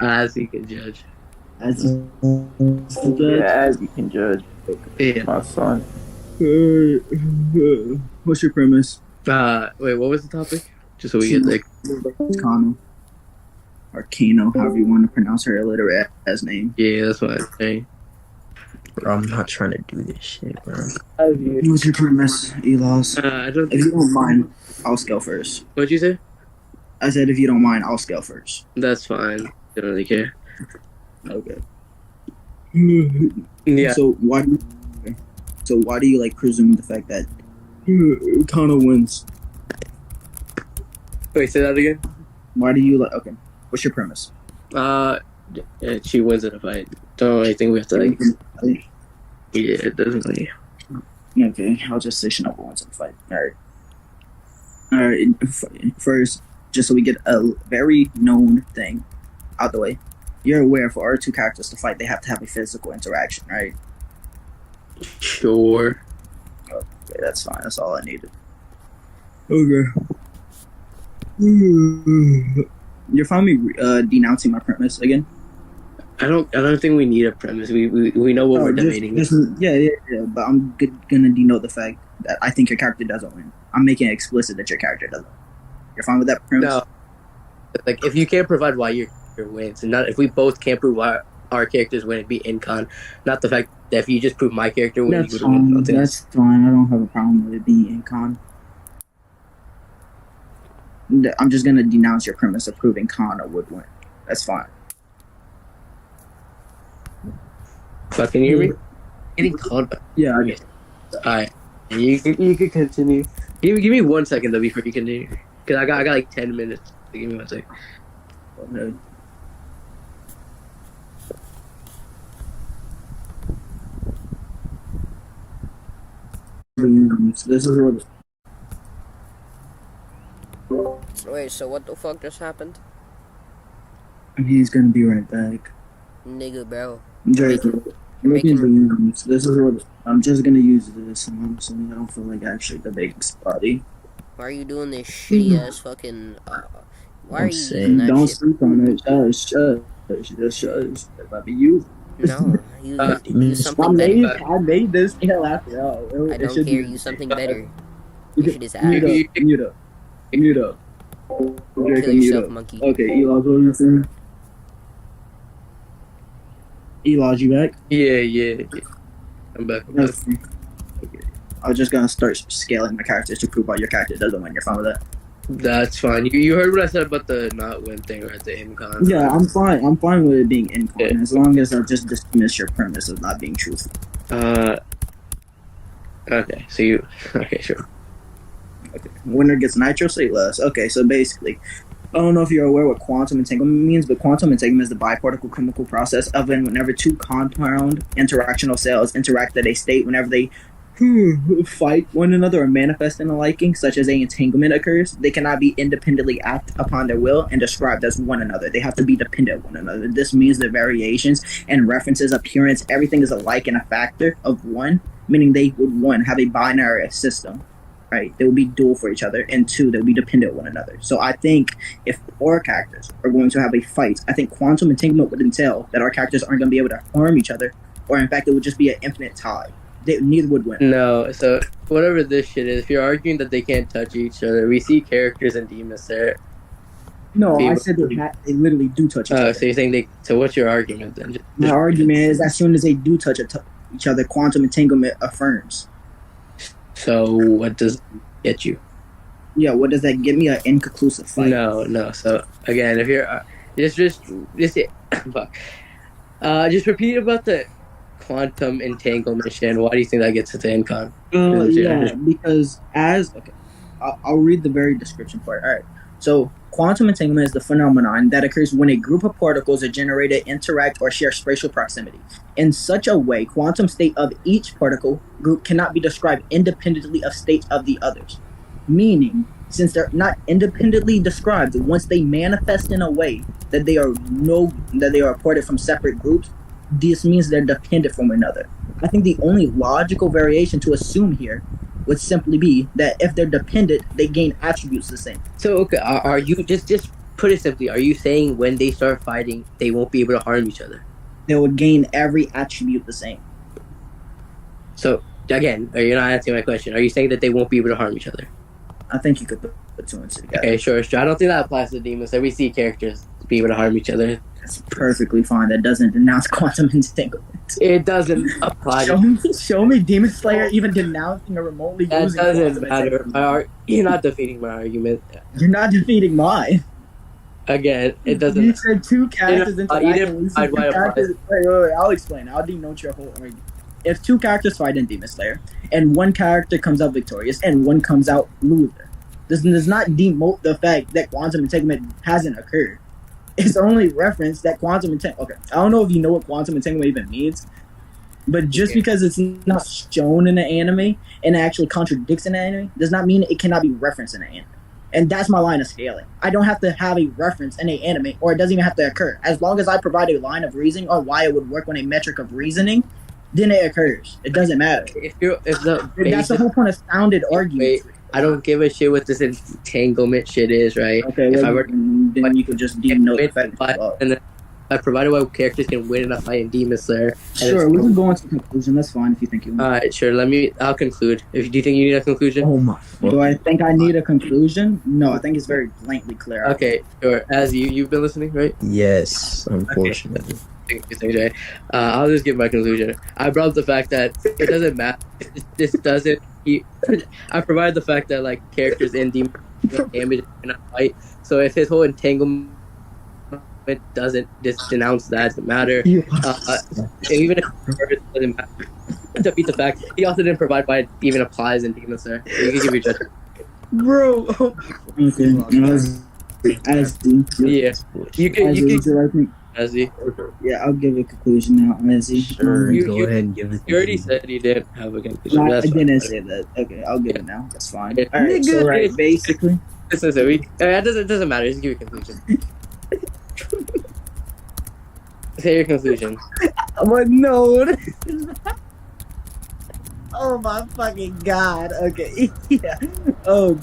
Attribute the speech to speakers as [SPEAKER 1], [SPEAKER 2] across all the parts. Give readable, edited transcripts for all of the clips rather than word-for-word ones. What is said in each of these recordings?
[SPEAKER 1] As you can judge.
[SPEAKER 2] As you can judge.
[SPEAKER 3] Yeah, as you can judge,
[SPEAKER 1] Yeah.
[SPEAKER 3] my son.
[SPEAKER 2] What's your premise?
[SPEAKER 1] Wait, what was the topic? Just so we get like
[SPEAKER 2] Kano. Or Kano, however you want to pronounce her illiterate ass name.
[SPEAKER 1] Yeah, that's what I'm saying.
[SPEAKER 4] Bro, I'm not trying to do this shit, bro.
[SPEAKER 2] What's your premise, Eloz? If you don't mind, I'll scale first.
[SPEAKER 1] What'd you say?
[SPEAKER 2] I said if you don't mind, I'll scale first.
[SPEAKER 1] That's fine. I don't really care.
[SPEAKER 2] Okay.
[SPEAKER 1] Yeah.
[SPEAKER 2] So why do you like presume the fact that Kano wins?
[SPEAKER 1] Wait, say that again?
[SPEAKER 2] Why do you like? Okay. What's your premise?
[SPEAKER 1] She wins in a fight. Don't really think we have to like. Yeah, it doesn't really.
[SPEAKER 2] Okay, I'll just say Shinobu wins in a fight. All right. First, just so we get a very known thing out the way, you're aware for our two characters to fight, they have to have a physical interaction, right?
[SPEAKER 1] Sure.
[SPEAKER 2] Okay, that's fine. That's all I needed. Okay. You're finally denouncing my premise again.
[SPEAKER 1] I don't think we need a premise. We know what we're debating.
[SPEAKER 2] Yeah. But I'm gonna denote the fact that I think your character doesn't win. I'm making it explicit that your character doesn't. You're fine with that premise?
[SPEAKER 1] No. Like, if you can't provide why your character wins, and not if we both can't prove why our characters win, it'd be incon. Not the fact that if you just prove my character wins,
[SPEAKER 2] that's fine. That's fine. I don't have a problem with it being incon. I'm just gonna denounce your premise of proving Kana would win. That's fine.
[SPEAKER 1] Can you hear me? Getting called back.
[SPEAKER 2] Yeah. I get
[SPEAKER 1] Alright. You can continue. Give me 1 second though before you continue. Cause I got like 10 minutes. So give me 1 second.
[SPEAKER 2] Okay. This is what.
[SPEAKER 5] Wait, so what the fuck just happened?
[SPEAKER 2] He's gonna be right back.
[SPEAKER 5] Nigga, bro.
[SPEAKER 2] This is what I'm just gonna use this, and honestly, I don't feel like actually debating somebody.
[SPEAKER 5] Why are you doing this shitty ass fucking? Why are you using that
[SPEAKER 2] Don't
[SPEAKER 5] shit?
[SPEAKER 2] sleep on it. Shush. Let me use.
[SPEAKER 5] No, use something better.
[SPEAKER 2] I made this hell after all.
[SPEAKER 5] I don't care. Use something better. You should just ask.
[SPEAKER 2] Mute up.
[SPEAKER 5] Kill yourself, monkey.
[SPEAKER 2] Okay, Eloz, what are you saying? Eloz, you back?
[SPEAKER 1] Yeah. I'm back.
[SPEAKER 2] Okay. I was just gonna start scaling my characters to prove why your character doesn't win. You're fine with that?
[SPEAKER 1] That's fine. You heard what I said about the not win thing, right? The incon.
[SPEAKER 2] Yeah, I'm fine. I'm fine with it being incon as long as I just dismiss your premise of not being truthful.
[SPEAKER 1] Okay. So you. Okay, sure.
[SPEAKER 2] Okay. Winner gets nitro, say less. Okay, so basically, I don't know if you're aware what quantum entanglement means, but quantum entanglement is the biparticle chemical process of whenever two compound interactional cells interact at a state whenever they fight one another or manifest in a liking, such as a entanglement occurs. They cannot be independently act upon their will and described as one another. They have to be dependent on one another. This means the variations and references, appearance, everything is alike in a factor of one, meaning they would, one, have a binary system. Right, they will be dual for each other, and two, they'll be dependent on one another. So I think if our characters are going to have a fight, I think quantum entanglement would entail that our characters aren't going to be able to harm each other, or in fact, it would just be an infinite tie. Neither would win.
[SPEAKER 1] No, so whatever this shit is, if you're arguing that they can't touch each other, we see characters in Demon Slayer.
[SPEAKER 2] No, I said they literally do touch each other.
[SPEAKER 1] Oh, so you're saying they? So what's your argument then?
[SPEAKER 2] My argument is as soon as they do touch each other, quantum entanglement affirms.
[SPEAKER 1] So what does it get you?
[SPEAKER 2] Yeah, what does that get me? An inconclusive fight.
[SPEAKER 1] No. So again, if you're just fuck. Just repeat about the quantum entanglement shit. Why do you think that gets us to incon?
[SPEAKER 2] Because I'll read the very description part. All right. So quantum entanglement is the phenomenon that occurs when a group of particles are generated, interact, or share spatial proximity. In such a way, quantum state of each particle group cannot be described independently of states of the others. Meaning, since they're not independently described, once they manifest in a way that they are apart from separate groups, this means they're dependent from one another. I think the only logical variation to assume here would simply be that if they're dependent, they gain attributes the same.
[SPEAKER 1] So okay, are you just put it simply, are you saying when they start fighting, they won't be able to harm each other?
[SPEAKER 2] They would gain every attribute the same.
[SPEAKER 1] So again, you're not answering my question. Are you saying that they won't be able to harm each other?
[SPEAKER 2] I think you could put two and two together.
[SPEAKER 1] Okay, sure. I don't think that applies to demons. So we see characters be able to harm each other.
[SPEAKER 2] That's perfectly fine. That doesn't denounce quantum entanglement.
[SPEAKER 1] It doesn't apply.
[SPEAKER 2] Show me Demon Slayer even denouncing or remotely
[SPEAKER 1] That
[SPEAKER 2] using
[SPEAKER 1] doesn't
[SPEAKER 2] quantum
[SPEAKER 1] matter. You're not defeating my argument.
[SPEAKER 2] You're not defeating mine.
[SPEAKER 1] Again, it doesn't.
[SPEAKER 2] You said two characters interacting. Wait. I'll explain. I'll denote your whole argument. If two characters fight in Demon Slayer, and one character comes out victorious, and one comes out loser, this does not demote the fact that quantum entanglement hasn't occurred. It's only reference that quantum entanglement. Okay, I don't know if you know what quantum entanglement even means, but just because it's not shown in the anime and it actually contradicts in the anime does not mean it cannot be referenced in the anime. And that's my line of scaling. I don't have to have a reference in a anime, or it doesn't even have to occur. As long as I provide a line of reasoning on why it would work on a metric of reasoning, then it occurs. It doesn't matter.
[SPEAKER 1] That's
[SPEAKER 2] the whole point of sounded arguments.
[SPEAKER 1] I don't give a shit what this entanglement shit is, right?
[SPEAKER 2] Okay, then you could just denote the fact.
[SPEAKER 1] And then I provided why characters can win in a fight in Demon Slayer.
[SPEAKER 2] Sure, we can go into conclusion. That's fine if you think you want.
[SPEAKER 1] Alright, sure. I'll conclude. Do you think you need a conclusion?
[SPEAKER 4] Oh my.
[SPEAKER 2] Do I think I need a conclusion? No, I think it's very blatantly clear.
[SPEAKER 1] Okay, sure. As you've been listening, right?
[SPEAKER 4] Yes, unfortunately.
[SPEAKER 1] Okay. I'll just give my conclusion. I brought up the fact that it doesn't matter. This doesn't. I provided the fact that like characters in Demon damage in a fight. So if his whole entanglement doesn't just denounce that, doesn't matter. Even if it doesn't matter, to beat the fact he also didn't provide why it even applies in Demon Slayer. You can give your judgment,
[SPEAKER 4] Bro.
[SPEAKER 1] You can. Azzy.
[SPEAKER 2] Yeah, I'll give a conclusion now, Azzy.
[SPEAKER 4] Sure, go ahead and give it.
[SPEAKER 1] You already said you didn't have a conclusion.
[SPEAKER 2] I didn't say that. Okay, I'll give it now. That's fine. Alright, so basically.
[SPEAKER 1] It doesn't matter. Just give your conclusion. Say your conclusion.
[SPEAKER 2] But no. Oh my fucking god. Okay. Yeah. Oh.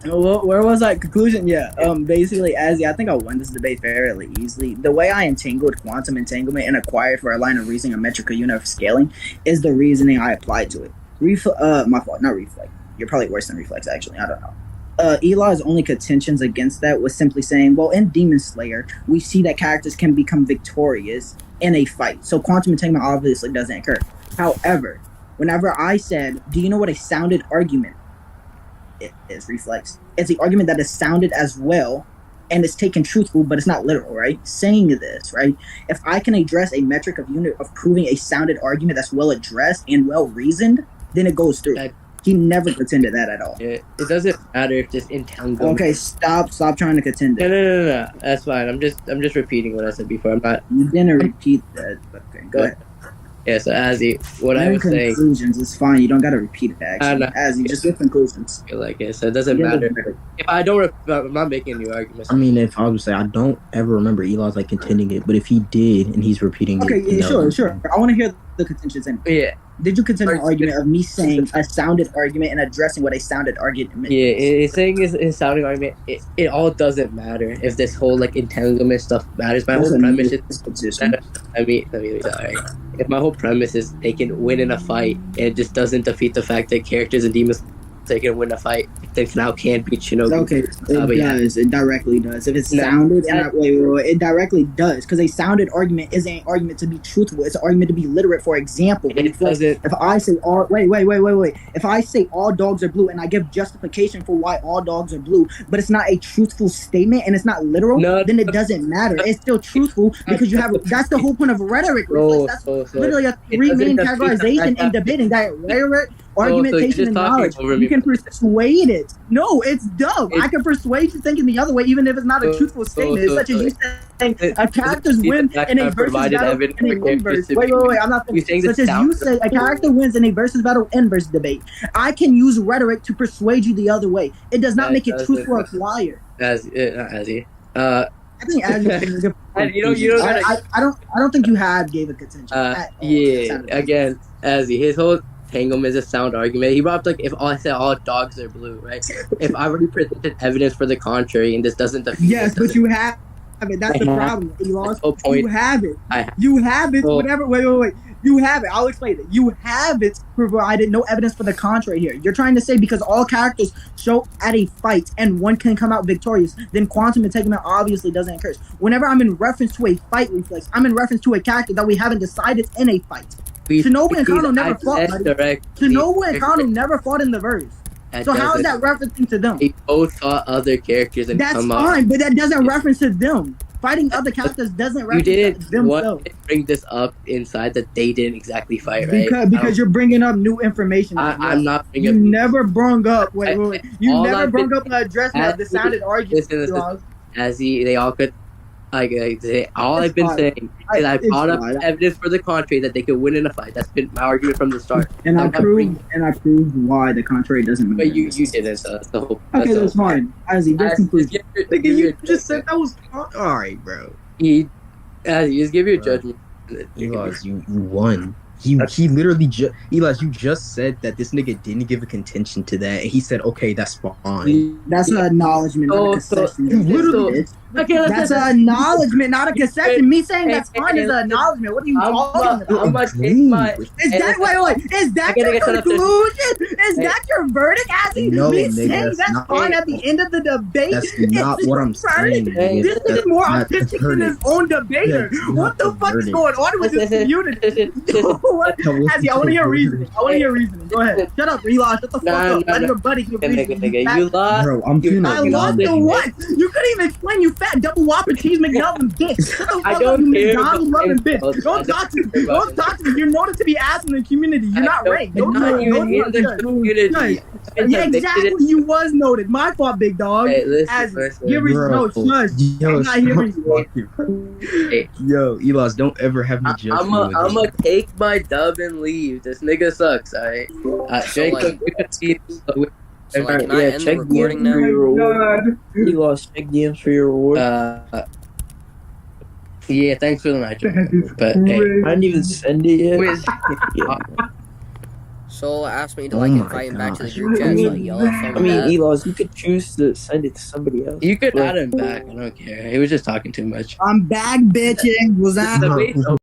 [SPEAKER 2] Well, where was I? Conclusion? Yeah. Basically, Azzy, I think I won this debate fairly easily. The way I entangled quantum entanglement and acquired for a line of reasoning a metrical unit of scaling is the reasoning I applied to it. My fault, not reflex. You're probably worse than reflex, actually. I don't know. Eloz only contentions against that was simply saying, well, in Demon Slayer, we see that characters can become victorious in a fight. So quantum entanglement obviously doesn't occur. However, whenever I said, do you know what a sounded argument is, reflex? It's the argument that is sounded as well and is taken truthful, but it's not literal, right? Saying this, right? If I can address a metric of unit of proving a sounded argument that's well addressed and well reasoned, then it goes through. He never pretended that at all.
[SPEAKER 1] It doesn't matter if this entanglement.
[SPEAKER 2] Okay, stop trying to contend it.
[SPEAKER 1] No. That's fine. I'm just repeating what I said before. I'm not.
[SPEAKER 2] You didn't repeat that. Okay, go ahead.
[SPEAKER 1] Yeah, so Azzy, what I was saying.
[SPEAKER 2] Conclusions, it's fine. You don't got to repeat it, actually. Azzy, just give conclusions.
[SPEAKER 1] Like it, so it doesn't matter. If I don't, I'm not making any arguments.
[SPEAKER 4] I mean, if I would say, I don't ever remember Eloz like contending it, but if he did and he's repeating it.
[SPEAKER 2] Okay, sure. I want to hear the contentions anyway.
[SPEAKER 1] Yeah.
[SPEAKER 2] Did you contend an argument of me saying a sounded argument and addressing what a sounded argument is?
[SPEAKER 1] Yeah, it's saying it's sounding argument. It all doesn't matter if this whole like entanglement stuff matters. My whole premise is let me alright. If my whole premise is they can win in a fight, and it just doesn't defeat the fact that characters and demons they can win a fight, then now can't beat Shinobi.
[SPEAKER 2] Okay, it directly does. If it's sounded, it directly does, because a sounded argument isn't an argument to be truthful. It's an argument to be literate. For example, if I say if I say all dogs are blue and I give justification for why all dogs are blue, but it's not a truthful statement and it's not literal, then it doesn't matter. It's still truthful because you have. That's the whole point of rhetoric. That's literally a three-main categorization in debating that rhetoric. Argumentation and knowledge. You can persuade it. No, it's dumb. I can persuade you thinking the other way, even if it's not a truthful statement. It's such as you saying a character's win in a versus battle in a inverse. Wait, I'm not saying such as you say a character wins in a versus battle inverse debate. I can use rhetoric to persuade you the other way. It does not make it truthful or liar.
[SPEAKER 1] I think Azzy.
[SPEAKER 2] I don't think you gave a contention.
[SPEAKER 1] Again, Azzy, his whole Tangum is a sound argument. He brought up like if I said all dogs are blue, right? If I already presented evidence for the contrary and this doesn't defeat
[SPEAKER 2] Yes, but you have it. That's the problem. Eloz.
[SPEAKER 1] no point.
[SPEAKER 2] You have it.
[SPEAKER 1] I have-
[SPEAKER 2] You have it.
[SPEAKER 1] Oh.
[SPEAKER 2] Whatever. Wait. You have it. I'll explain it. You have it, provided no evidence for the contrary here. You're trying to say because all characters show at a fight and one can come out victorious, then quantum entanglement obviously doesn't occur. Whenever I'm in reference to a fight reflex, I'm in reference to a character that we haven't decided in a fight. Shinobu and Kano never fought, buddy. Shinobu and Kano never fought in the verse. So how is that referencing to them?
[SPEAKER 1] They both fought other characters and
[SPEAKER 2] That's
[SPEAKER 1] come
[SPEAKER 2] fine,
[SPEAKER 1] up.
[SPEAKER 2] but that doesn't reference to them. Fighting other characters doesn't
[SPEAKER 1] You
[SPEAKER 2] reference
[SPEAKER 1] didn't
[SPEAKER 2] to themselves.
[SPEAKER 1] want to bring this up inside that they didn't exactly fight, right?
[SPEAKER 2] Because you're bringing up new information.
[SPEAKER 1] I'm not
[SPEAKER 2] You
[SPEAKER 1] bringing up.
[SPEAKER 2] never brung up. Wait. You
[SPEAKER 1] all
[SPEAKER 2] never
[SPEAKER 1] I've
[SPEAKER 2] brung
[SPEAKER 1] been-
[SPEAKER 2] up the addressing of the sounded argument.
[SPEAKER 1] Listen. They all could. All
[SPEAKER 2] It's
[SPEAKER 1] I've been
[SPEAKER 2] fine.
[SPEAKER 1] saying is I
[SPEAKER 2] It's
[SPEAKER 1] brought up
[SPEAKER 2] fine.
[SPEAKER 1] evidence for the contrary that they could win in a fight. That's been my argument from the start.
[SPEAKER 2] And I
[SPEAKER 1] I'm not
[SPEAKER 2] proved why the contrary doesn't mean.
[SPEAKER 1] But you didn't. So that's the whole.
[SPEAKER 2] Okay, that's fine. Azzy, just conclude.
[SPEAKER 4] Nigga, you just said that was alright, bro.
[SPEAKER 1] Just give your
[SPEAKER 4] Bro.
[SPEAKER 1] judgment.
[SPEAKER 4] Eloz, you won. He literally Eloz, you just said that this nigga didn't give a contention to that, and he said, okay, that's fine.
[SPEAKER 2] That's an acknowledgement, not a concession.
[SPEAKER 4] You literally-
[SPEAKER 2] That's an acknowledgement, not a concession. Me saying that's fine is an acknowledgement. What are you talking about?
[SPEAKER 1] I'm gonna take my.
[SPEAKER 2] Is that wait? Is that
[SPEAKER 1] I gotta
[SPEAKER 2] your
[SPEAKER 1] get to the
[SPEAKER 2] conclusion? Is that your verdict, Azzy?
[SPEAKER 4] No,
[SPEAKER 2] Me
[SPEAKER 4] nigga,
[SPEAKER 2] saying
[SPEAKER 4] that's
[SPEAKER 2] that's
[SPEAKER 4] not-
[SPEAKER 2] fine at the end of the debate.
[SPEAKER 4] That's not what I'm saying.
[SPEAKER 1] Hey,
[SPEAKER 4] nigga.
[SPEAKER 2] This
[SPEAKER 4] That's
[SPEAKER 2] is more
[SPEAKER 4] not the
[SPEAKER 2] autistic than his
[SPEAKER 4] verdict.
[SPEAKER 2] own debater.
[SPEAKER 4] That's
[SPEAKER 2] What
[SPEAKER 4] not
[SPEAKER 2] the
[SPEAKER 4] the
[SPEAKER 2] fuck is
[SPEAKER 4] verdict.
[SPEAKER 2] going on with this community? What? Azzy, I want to hear reasoning. I want to hear reasoning. Go ahead. Shut up, Eloz. Shut the fuck up. Let your buddy give reasoning.
[SPEAKER 1] Nigga, you lost.
[SPEAKER 4] Bro, I'm
[SPEAKER 1] You-
[SPEAKER 4] feeling
[SPEAKER 2] I lost the what? You couldn't even explain, you fat double whopper cheese McNuggin bitch. Shut the
[SPEAKER 1] I
[SPEAKER 2] fuck
[SPEAKER 1] don't
[SPEAKER 2] up, you
[SPEAKER 1] care
[SPEAKER 2] McDonald's
[SPEAKER 1] about
[SPEAKER 2] loving bitch.
[SPEAKER 1] insults.
[SPEAKER 2] Don't talk to me. Don't talk to me. You're noted to be ass in the community. You're not ranked. Don't
[SPEAKER 1] not
[SPEAKER 2] talk.
[SPEAKER 1] even
[SPEAKER 2] Don't
[SPEAKER 1] in
[SPEAKER 2] talk.
[SPEAKER 1] the
[SPEAKER 2] Yes.
[SPEAKER 1] community.
[SPEAKER 2] Yeah, exactly. You was noted. My fault, big dog.
[SPEAKER 1] Hey,
[SPEAKER 2] As
[SPEAKER 1] listen.
[SPEAKER 2] give reason. No,
[SPEAKER 4] Bro,
[SPEAKER 2] shush.
[SPEAKER 4] Yo,
[SPEAKER 2] I'm not hearing
[SPEAKER 1] Hey,
[SPEAKER 4] Yo, Eloz, don't ever have me judge
[SPEAKER 1] I'm
[SPEAKER 4] you
[SPEAKER 1] gonna
[SPEAKER 4] again.
[SPEAKER 1] take my dub and leave. This nigga sucks, alright? Jacob, you can see.
[SPEAKER 5] So, like, can I end the recording now?
[SPEAKER 3] You lost check DMs for your reward.
[SPEAKER 1] Yeah, thanks for the nitro. But hey,
[SPEAKER 3] I didn't even send it yet.
[SPEAKER 1] Quiz.
[SPEAKER 5] Soul asked me to
[SPEAKER 4] Oh
[SPEAKER 5] like
[SPEAKER 4] my
[SPEAKER 5] invite him back to the
[SPEAKER 4] gosh.
[SPEAKER 5] group chat, so like yell at him.
[SPEAKER 3] I mean, Eloz, you could choose to send it to somebody else.
[SPEAKER 1] You could
[SPEAKER 3] But-
[SPEAKER 1] add him back. I don't care. He was just talking too much.
[SPEAKER 2] I'm back, bitches. Was that?
[SPEAKER 1] The bait's over.